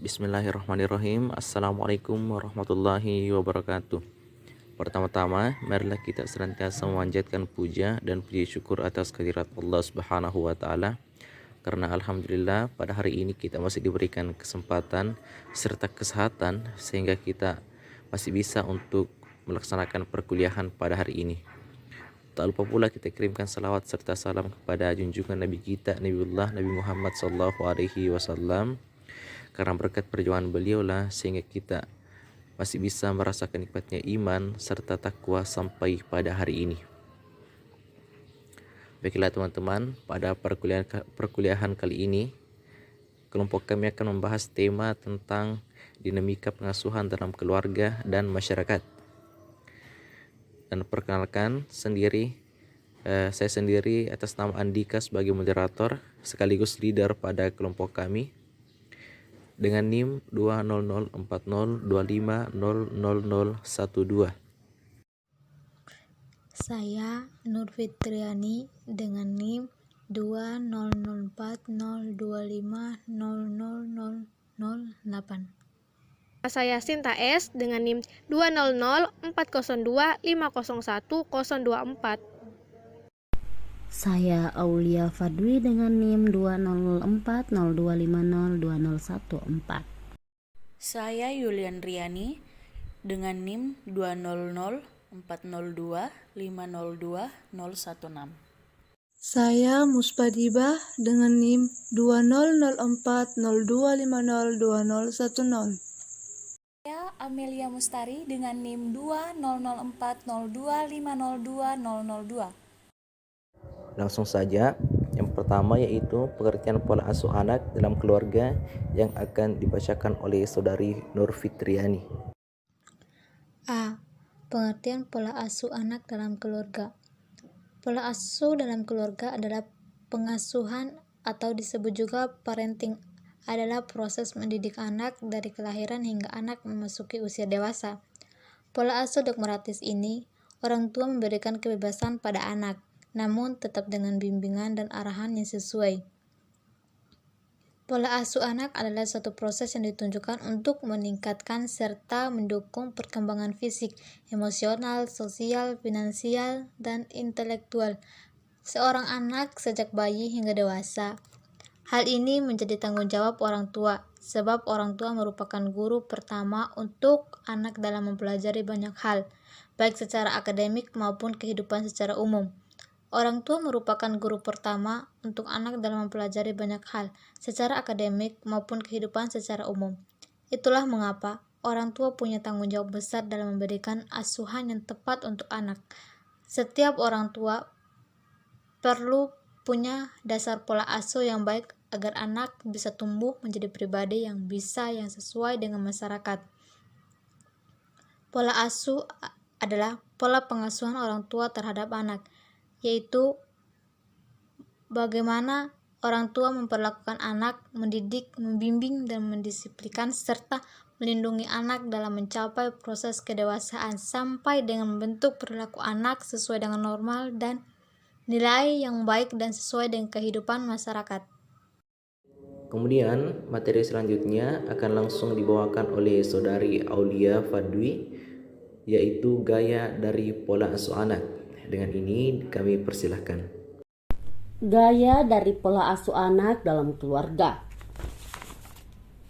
Bismillahirrahmanirrahim. Assalamualaikum warahmatullahi wabarakatuh. Pertama-tama, marilah kita senantiasa memanjatkan puja dan puji syukur atas kehadirat Allah Subhanahu wa taala. Karena alhamdulillah pada hari ini kita masih diberikan kesempatan serta kesehatan sehingga kita masih bisa untuk melaksanakan perkuliahan pada hari ini. Tak lupa pula kita kirimkan salawat serta salam kepada junjungan Nabi kita Nabiullah Nabi Muhammad SAW. Karena berkat perjuangan beliau lah sehingga kita masih bisa merasakan nikmatnya iman serta takwa sampai pada hari ini. Baiklah teman-teman, pada perkuliahan kali ini kelompok kami akan membahas tema tentang dinamika pengasuhan dalam keluarga dan masyarakat. Dan perkenalkan saya sendiri atas nama Andika sebagai moderator sekaligus leader pada kelompok kami dengan NIM 20040250012. Saya Nur Fitriani dengan NIM 20040250008. Saya Sinta S dengan NIM 2004025010024. Saya Aulia Fadwi dengan NIM 20402502014. Saya Yulian Riani dengan NIM 2004025020016. Saya Muspadibah dengan NIM 20040250210. Saya Amelia Mustari dengan NIM 2004025020002. Langsung saja, yang pertama yaitu pengertian pola asuh anak dalam keluarga yang akan dibacakan oleh saudari Nur Fitriani. A. Pengertian pola asuh anak dalam keluarga. Pola asuh dalam keluarga adalah pengasuhan atau disebut juga parenting, adalah proses mendidik anak dari kelahiran hingga anak memasuki usia dewasa. Pola asuh dogmatis ini, orang tua memberikan kebebasan pada anak, namun tetap dengan bimbingan dan arahan yang sesuai. Pola asuh anak adalah suatu proses yang ditunjukkan untuk meningkatkan serta mendukung perkembangan fisik, emosional, sosial, finansial, dan intelektual seorang anak sejak bayi hingga dewasa. Hal ini menjadi tanggung jawab orang tua, sebab orang tua merupakan guru pertama untuk anak dalam mempelajari banyak hal, baik secara akademik maupun kehidupan secara umum. Orang tua merupakan guru pertama untuk anak dalam mempelajari banyak hal, secara akademik maupun kehidupan secara umum. Itulah mengapa orang tua punya tanggung jawab besar dalam memberikan asuhan yang tepat untuk anak. Setiap orang tua perlu punya dasar pola asuh yang baik agar anak bisa tumbuh menjadi pribadi yang sesuai dengan masyarakat. Pola asuh adalah pola pengasuhan orang tua terhadap anak, yaitu bagaimana orang tua memperlakukan anak, mendidik, membimbing, dan mendisiplinkan serta melindungi anak dalam mencapai proses kedewasaan sampai dengan membentuk perilaku anak sesuai dengan normal dan nilai yang baik dan sesuai dengan kehidupan masyarakat. Kemudian materi selanjutnya akan langsung dibawakan oleh saudari Aulia Fadwi, yaitu gaya dari pola asuh anak. Dengan ini kami persilahkan. Gaya dari pola asuh anak dalam keluarga.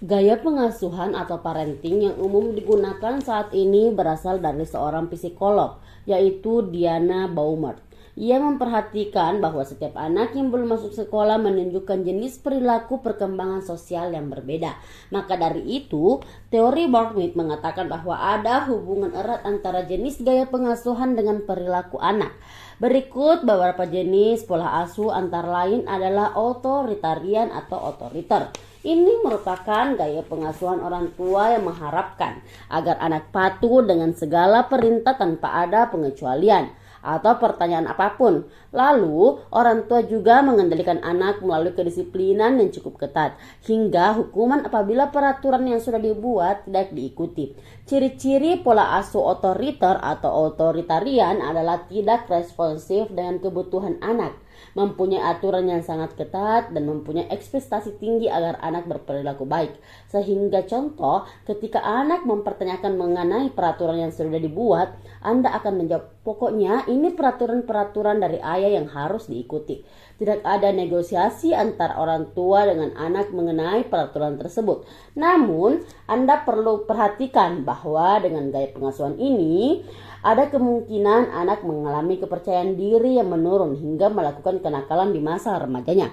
Gaya pengasuhan atau parenting yang umum digunakan saat ini berasal dari seorang psikolog, yaitu Diana Baumert. Ia memperhatikan bahwa setiap anak yang belum masuk sekolah menunjukkan jenis perilaku perkembangan sosial yang berbeda. Maka dari itu, teori Baumert mengatakan bahwa ada hubungan erat antara jenis gaya pengasuhan dengan perilaku anak. Berikut beberapa jenis pola asuh antara lain adalah otoritarian atau otoriter. Ini merupakan gaya pengasuhan orang tua yang mengharapkan agar anak patuh dengan segala perintah tanpa ada pengecualian atau pertanyaan apapun. Lalu, orang tua juga mengendalikan anak melalui kedisiplinan yang cukup ketat, hingga hukuman apabila peraturan yang sudah dibuat tidak diikuti. Ciri-ciri pola asuh otoriter atau otoritarian adalah tidak responsif dengan kebutuhan anak, mempunyai aturan yang sangat ketat, dan mempunyai ekspektasi tinggi agar anak berperilaku baik. Sehingga contoh, ketika anak mempertanyakan mengenai peraturan yang sudah dibuat, Anda akan menjawab, pokoknya ini peraturan-peraturan dari ayah yang harus diikuti. Tidak ada negosiasi antara orang tua dengan anak mengenai peraturan tersebut. Namun, Anda perlu perhatikan bahwa dengan gaya pengasuhan ini, ada kemungkinan anak mengalami kepercayaan diri yang menurun hingga melakukan kenakalan di masa remajanya.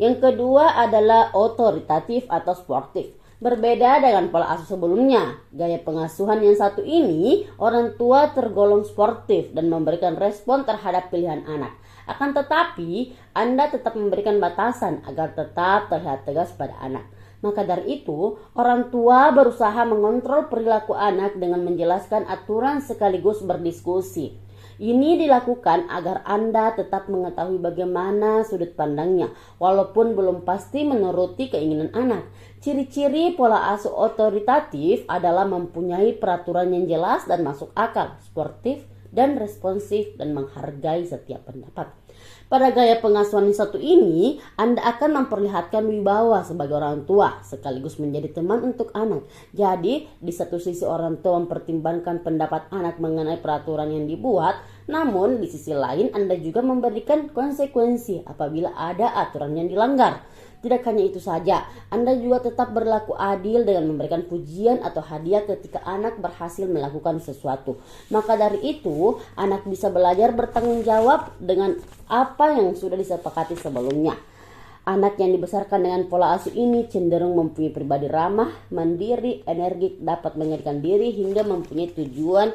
Yang kedua adalah otoritatif atau sportif. Berbeda dengan pola asuh sebelumnya, gaya pengasuhan yang satu ini, orang tua tergolong sportif dan memberikan respon terhadap pilihan anak. Akan tetapi, Anda tetap memberikan batasan agar tetap terlihat tegas pada anak. Maka dari itu, orang tua berusaha mengontrol perilaku anak dengan menjelaskan aturan sekaligus berdiskusi. Ini dilakukan agar Anda tetap mengetahui bagaimana sudut pandangnya, walaupun belum pasti menuruti keinginan anak. Ciri-ciri pola asuh otoritatif adalah mempunyai peraturan yang jelas dan masuk akal, sportif dan responsif, dan menghargai setiap pendapat. Pada gaya pengasuhan yang satu ini, Anda akan memperlihatkan wibawa sebagai orang tua, sekaligus menjadi teman untuk anak. Jadi, di satu sisi orang tua mempertimbangkan pendapat anak mengenai peraturan yang dibuat, namun di sisi lain Anda juga memberikan konsekuensi apabila ada aturan yang dilanggar. Tidak hanya itu saja, Anda juga tetap berlaku adil dengan memberikan pujian atau hadiah ketika anak berhasil melakukan sesuatu. Maka dari itu, anak bisa belajar bertanggung jawab dengan apa yang sudah disepakati sebelumnya. Anak yang dibesarkan dengan pola asuh ini cenderung mempunyai pribadi ramah, mandiri, energik, dapat mengendalikan diri hingga mempunyai tujuan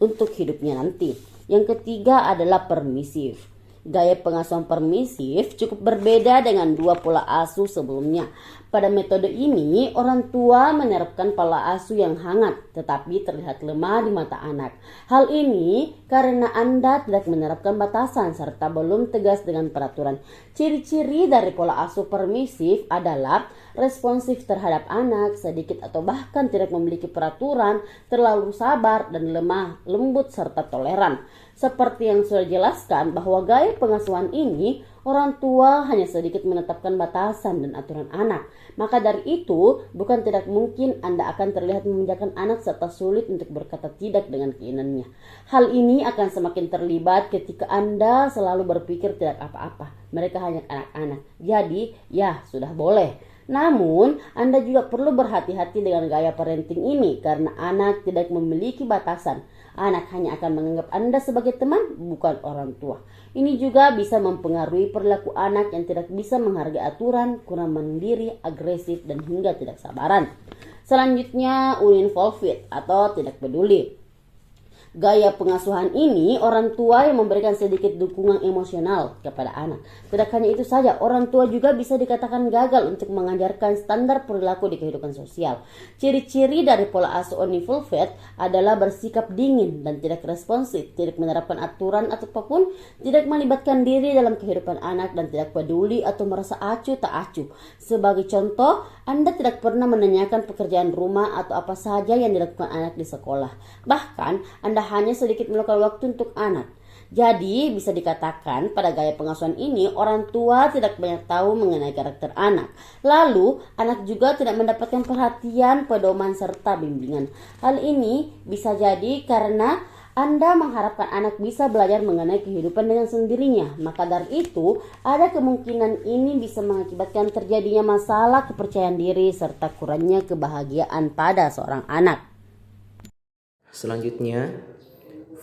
untuk hidupnya nanti. Yang ketiga adalah permisif. Gaya pengasuhan permisif cukup berbeda dengan dua pola asuh sebelumnya. Pada metode ini, orang tua menerapkan pola asuh yang hangat tetapi terlihat lemah di mata anak. Hal ini karena Anda tidak menerapkan batasan serta belum tegas dengan peraturan. Ciri-ciri dari pola asuh permisif adalah responsif terhadap anak, sedikit atau bahkan tidak memiliki peraturan, terlalu sabar dan lemah lembut serta toleran. Seperti yang sudah dijelaskan bahwa gaya pengasuhan ini, orang tua hanya sedikit menetapkan batasan dan aturan anak. Maka dari itu, bukan tidak mungkin Anda akan terlihat memanjakan anak serta sulit untuk berkata tidak dengan keinginannya. Hal ini akan semakin terlibat ketika Anda selalu berpikir tidak apa-apa. Mereka hanya anak-anak. Jadi, ya sudah boleh. Namun, Anda juga perlu berhati-hati dengan gaya parenting ini karena anak tidak memiliki batasan. Anak hanya akan menganggap Anda sebagai teman, bukan orang tua. Ini juga bisa mempengaruhi perilaku anak yang tidak bisa menghargai aturan, kurang mandiri, agresif, dan hingga tidak sabaran. Selanjutnya, uninvolved atau tidak peduli. Gaya pengasuhan ini, orang tua yang memberikan sedikit dukungan emosional kepada anak. Tidak hanya itu saja, orang tua juga bisa dikatakan gagal untuk mengajarkan standar perilaku di kehidupan sosial. Ciri-ciri dari pola asuh uninvolved adalah bersikap dingin dan tidak responsif, tidak menerapkan aturan atau apapun, tidak melibatkan diri dalam kehidupan anak, dan tidak peduli atau merasa acuh tak acuh. Sebagai contoh, Anda tidak pernah menanyakan pekerjaan rumah atau apa saja yang dilakukan anak di sekolah. Bahkan, Anda hanya sedikit meluangkan waktu untuk anak. Jadi bisa dikatakan pada gaya pengasuhan ini orang tua tidak banyak tahu mengenai karakter anak. Lalu anak juga tidak mendapatkan perhatian, pedoman serta bimbingan. Hal ini bisa jadi karena Anda mengharapkan anak bisa belajar mengenai kehidupan dengan sendirinya. Maka dari itu ada kemungkinan ini bisa mengakibatkan terjadinya masalah kepercayaan diri serta kurangnya kebahagiaan pada seorang anak. Selanjutnya,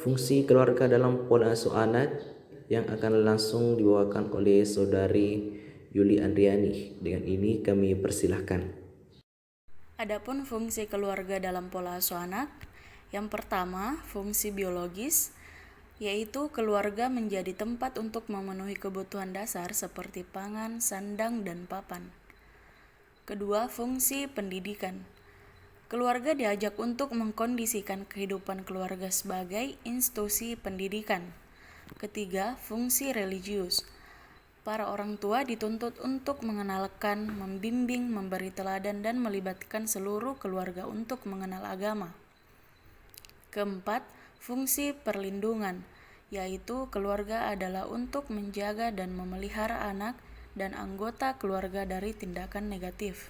fungsi keluarga dalam pola asuh anak yang akan langsung dibawakan oleh saudari Yuli Andriani. Dengan ini kami persilahkan. Adapun fungsi keluarga dalam pola asuh anak, yang pertama, fungsi biologis, yaitu keluarga menjadi tempat untuk memenuhi kebutuhan dasar seperti pangan, sandang, dan papan. Kedua, fungsi pendidikan. Keluarga diajak untuk mengkondisikan kehidupan keluarga sebagai institusi pendidikan. Ketiga, fungsi religius. Para orang tua dituntut untuk mengenalkan, membimbing, memberi teladan, dan melibatkan seluruh keluarga untuk mengenal agama. Keempat, fungsi perlindungan, yaitu keluarga adalah untuk menjaga dan memelihara anak dan anggota keluarga dari tindakan negatif.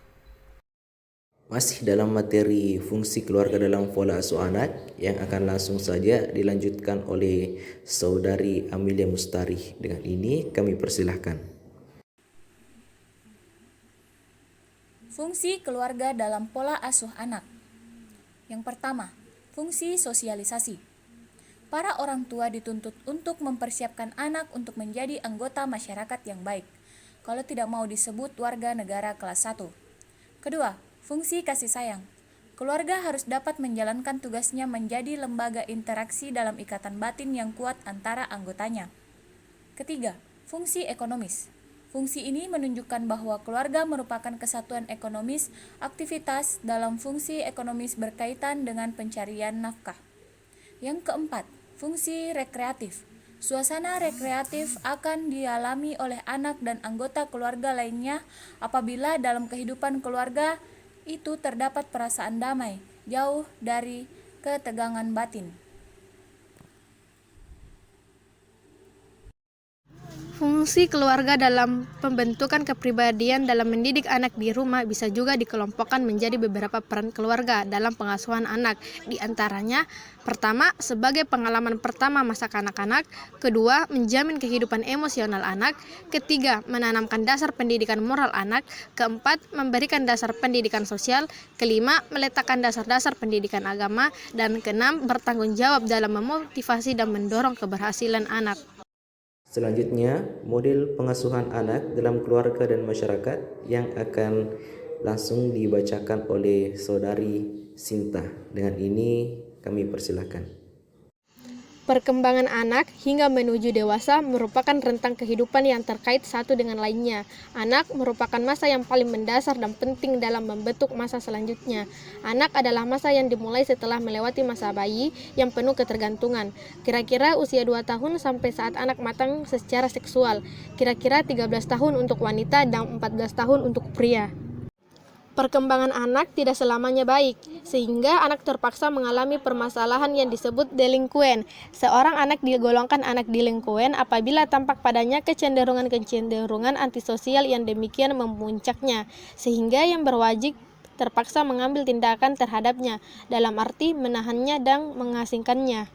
Masih dalam materi fungsi keluarga dalam pola asuh anak yang akan langsung saja dilanjutkan oleh saudari Amelia Mustari. Dengan ini kami persilahkan. Fungsi keluarga dalam pola asuh anak. Yang pertama, fungsi sosialisasi. Para orang tua dituntut untuk mempersiapkan anak untuk menjadi anggota masyarakat yang baik, kalau tidak mau disebut warga negara kelas 1. Kedua, fungsi kasih sayang. Keluarga harus dapat menjalankan tugasnya menjadi lembaga interaksi dalam ikatan batin yang kuat antara anggotanya. Ketiga, fungsi ekonomis. Fungsi ini menunjukkan bahwa keluarga merupakan kesatuan ekonomis. Aktivitas dalam fungsi ekonomis berkaitan dengan pencarian nafkah. Yang keempat, fungsi rekreatif. Suasana rekreatif akan dialami oleh anak dan anggota keluarga lainnya apabila dalam kehidupan keluarga itu terdapat perasaan damai, jauh dari ketegangan batin. Fungsi keluarga dalam pembentukan kepribadian dalam mendidik anak di rumah bisa juga dikelompokkan menjadi beberapa peran keluarga dalam pengasuhan anak. Di antaranya, pertama, sebagai pengalaman pertama masa kanak-kanak. Kedua, menjamin kehidupan emosional anak. Ketiga, menanamkan dasar pendidikan moral anak. Keempat, memberikan dasar pendidikan sosial. Kelima, meletakkan dasar-dasar pendidikan agama. Dan keenam, bertanggung jawab dalam memotivasi dan mendorong keberhasilan anak. Selanjutnya, model pengasuhan anak dalam keluarga dan masyarakat yang akan langsung dibacakan oleh saudari Sinta. Dengan ini kami persilahkan. Perkembangan anak hingga menuju dewasa merupakan rentang kehidupan yang terkait satu dengan lainnya. Anak merupakan masa yang paling mendasar dan penting dalam membentuk masa selanjutnya. Anak adalah masa yang dimulai setelah melewati masa bayi yang penuh ketergantungan. Kira-kira usia 2 tahun sampai saat anak matang secara seksual. Kira-kira 13 tahun untuk wanita dan 14 tahun untuk pria. Perkembangan anak tidak selamanya baik, sehingga anak terpaksa mengalami permasalahan yang disebut delinquen. Seorang anak digolongkan anak delinquen apabila tampak padanya kecenderungan-kecenderungan antisosial yang demikian memuncaknya, sehingga yang berwajib terpaksa mengambil tindakan terhadapnya, dalam arti menahannya dan mengasingkannya.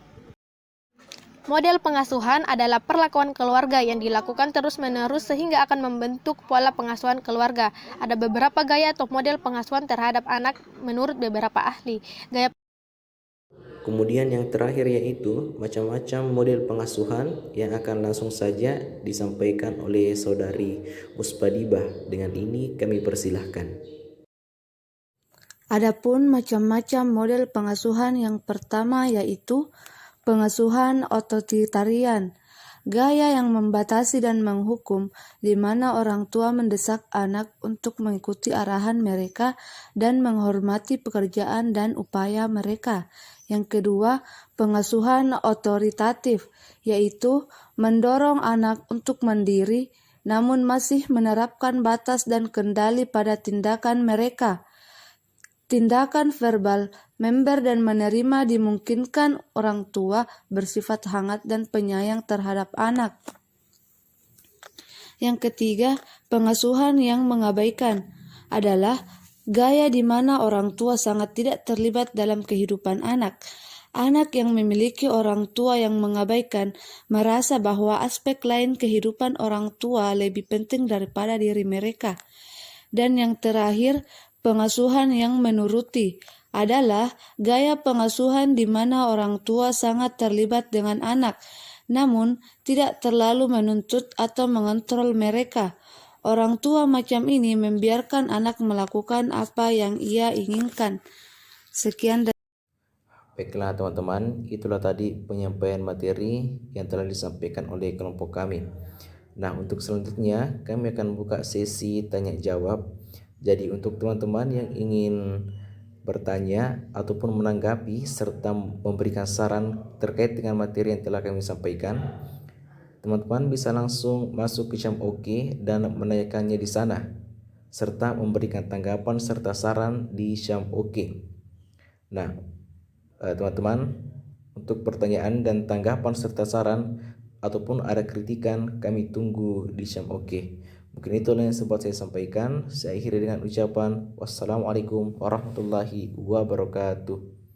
Model pengasuhan adalah perlakuan keluarga yang dilakukan terus-menerus sehingga akan membentuk pola pengasuhan keluarga. Ada beberapa gaya atau model pengasuhan terhadap anak menurut beberapa ahli. Kemudian yang terakhir yaitu macam-macam model pengasuhan yang akan langsung saja disampaikan oleh saudari Muspadibah. Dengan ini kami persilahkan. Adapun macam-macam model pengasuhan yang pertama yaitu pengasuhan otoritarian, gaya yang membatasi dan menghukum, di mana orang tua mendesak anak untuk mengikuti arahan mereka dan menghormati pekerjaan dan upaya mereka. Yang kedua, pengasuhan otoritatif, yaitu mendorong anak untuk mandiri, namun masih menerapkan batas dan kendali pada tindakan mereka. Tindakan verbal, member dan menerima dimungkinkan orang tua bersifat hangat dan penyayang terhadap anak. Yang ketiga, pengasuhan yang mengabaikan adalah gaya di mana orang tua sangat tidak terlibat dalam kehidupan anak. Anak yang memiliki orang tua yang mengabaikan merasa bahwa aspek lain kehidupan orang tua lebih penting daripada diri mereka. Dan yang terakhir, pengasuhan yang menuruti adalah gaya pengasuhan di mana orang tua sangat terlibat dengan anak, namun tidak terlalu menuntut atau mengontrol mereka. Orang tua macam ini membiarkan anak melakukan apa yang ia inginkan. Sekian. Baiklah teman-teman, itulah tadi penyampaian materi yang telah disampaikan oleh kelompok kami. Nah, untuk selanjutnya kami akan buka sesi tanya jawab. Jadi untuk teman-teman yang ingin bertanya ataupun menanggapi serta memberikan saran terkait dengan materi yang telah kami sampaikan, teman-teman bisa langsung masuk ke Syam OK dan menanyakannya di sana, serta memberikan tanggapan serta saran di Syam OK. Nah, teman-teman, Untuk pertanyaan dan tanggapan serta saran ataupun ada kritikan, kami tunggu di Syam Oke. Mungkin itu yang sempat saya sampaikan. Saya akhiri dengan ucapan wassalamualaikum warahmatullahi wabarakatuh.